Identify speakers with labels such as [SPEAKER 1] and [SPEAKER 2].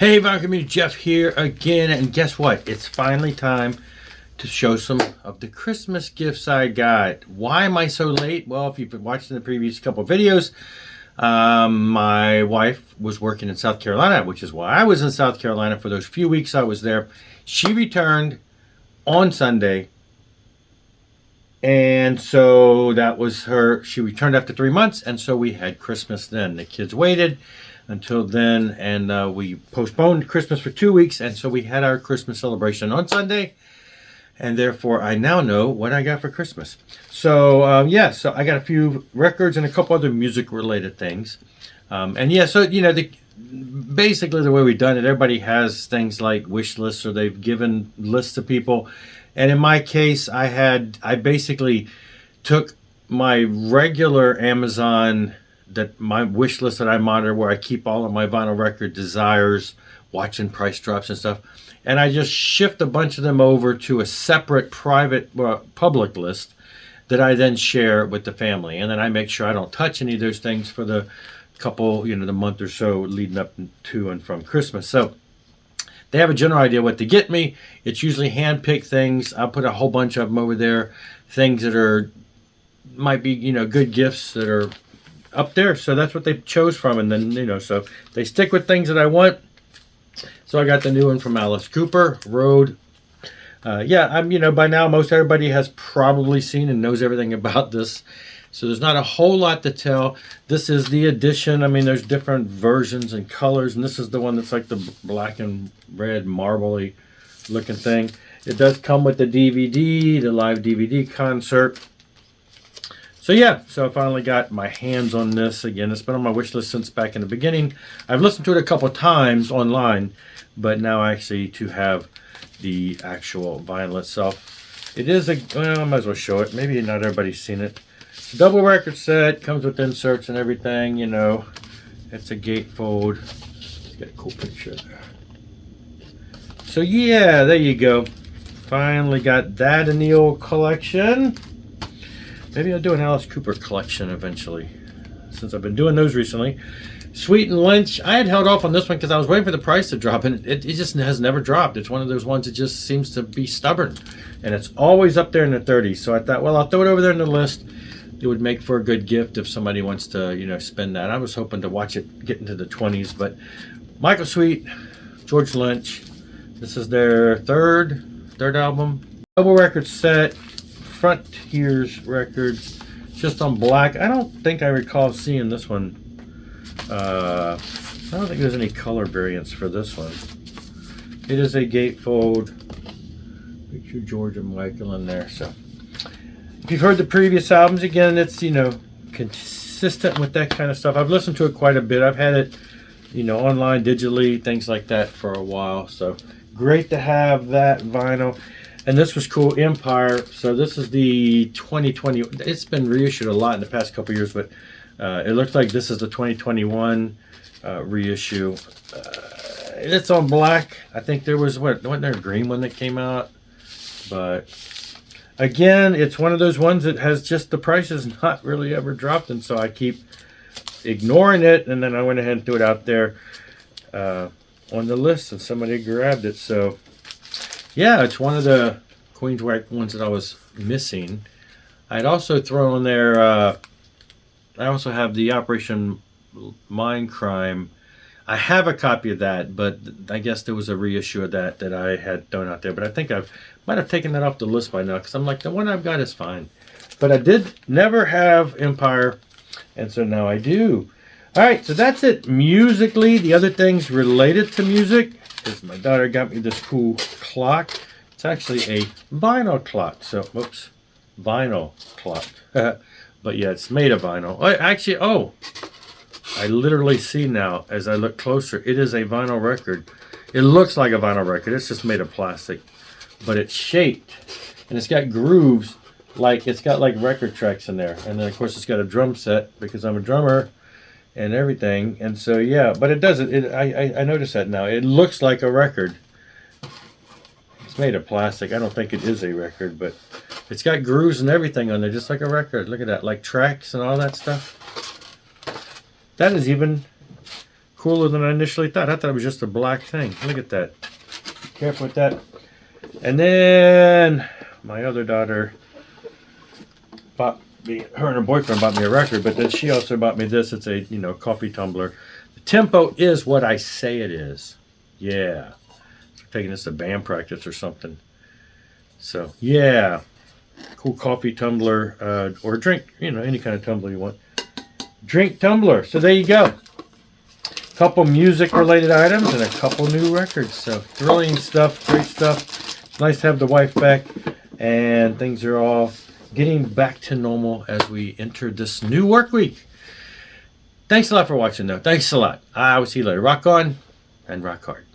[SPEAKER 1] Hey, Vinyl Community, Jeff here again, and guess what? It's finally time to show some of the Christmas gifts I got. Why am I so late? Well, if you've been watching the previous couple of videos, my wife was working in South Carolina, which is why I was in South Carolina for those few weeks I was there. She returned on Sunday, and so that was her. She returned after 3 months, and so we had Christmas then. The kids waited until then, and we postponed Christmas for 2 weeks, and so we had our Christmas celebration on Sunday, and therefore I now know what I got for Christmas. So so I got a few records and a couple other music related things, and yeah, so basically the way we've done it, everybody has things like wish lists, or they've given lists to people, and in my case I basically took my regular Amazon, that my wish list that I monitor, where I keep all of my vinyl record desires, watching price drops and stuff, and I just shift a bunch of them over to a separate private public list that I then share with the family, and then I make sure I don't touch any of those things for the couple, the month or so leading up to and from Christmas. So they have a general idea what to get me. It's usually hand-picked things. I'll put a whole bunch of them over there, things that might be good gifts that are up there. So that's what they chose from, and then so they stick with things that I want. So I got the new one from Alice Cooper, Road. I'm by now most everybody has probably seen and knows everything about this, so there's not a whole lot to tell. This is the edition. I mean, there's different versions and colors, and this is the one that's like the black and red marbly looking thing. It does come with the DVD, the live DVD concert. So I finally got my hands on this again. It's been on my wish list since back in the beginning. I've listened to it a couple of times online, but now actually to have the actual vinyl itself. It is I might as well show it. Maybe not everybody's seen it. It's a double record set, comes with inserts and everything, It's a gatefold. It's got a cool picture there. So yeah, there you go. Finally got that in the old collection. Maybe I'll do an Alice Cooper collection eventually, since I've been doing those recently. Sweet and Lynch. I had held off on this one because I was waiting for the price to drop, and it just has never dropped. It's one of those ones that just seems to be stubborn, and it's always up there in the 30s. So I thought, well, I'll throw it over there in the list. It would make for a good gift if somebody wants to, spend that. I was hoping to watch it get into the 20s, but Michael Sweet, George Lynch. This is their third album. Double record set. Frontiers Records, just on black. I don't think I recall seeing this one. I don't think there's any color variants for this one. It is a gatefold. Picture George and Michael in there. So if you've heard the previous albums, again, it's consistent with that kind of stuff. I've listened to it quite a bit. I've had it online, digitally, things like that for a while. So great to have that vinyl. And this was cool, Empire. So this is the 2020. It's been reissued a lot in the past couple years, but it looks like this is the 2021 reissue. It's on black. I think there wasn't there a green one that came out? But again, it's one of those ones that has just the price has not really ever dropped, and so I keep ignoring it. And then I went ahead and threw it out there on the list, and somebody grabbed it. So yeah, it's one of the Queenswhack ones that I was missing. I'd also throw in there, I also have the Operation Mindcrime. I have a copy of that, but I guess there was a reissue of that I had thrown out there. But I think I might have taken that off the list by now, because I'm like, the one I've got is fine. But I did never have Empire, and so now I do. All right, so that's it musically. The other things related to music is my daughter got me this cool clock. It's actually a vinyl clock. So, whoops, vinyl clock. But yeah, it's made of vinyl. I literally see now as I look closer, it is a vinyl record. It looks like a vinyl record. It's just made of plastic, but it's shaped, and it's got grooves, it's got like record tracks in there. And then of course it's got a drum set because I'm a drummer and everything, and so yeah, but it doesn't. I noticed that now. It looks like a record. It's made of plastic. I don't think it is a record, but it's got grooves and everything on there, just like a record. Look at that, like tracks and all that stuff. That is even cooler than I initially thought. I thought it was just a black thing. Look at that. Be careful with that. And then my other daughter bought me, her and her boyfriend bought me a record, but then she also bought me this. It's a, coffee tumbler. The tempo is what I say it is. Yeah. So taking this to band practice or something. So, yeah. Cool coffee tumbler, or drink, any kind of tumbler you want. Drink tumbler. So there you go. Couple music related items and a couple new records. So thrilling stuff, great stuff. It's nice to have the wife back, and things are all getting back to normal as we enter this new work week. Thanks a lot for watching though. Thanks a lot. I will see you later. Rock on and rock hard.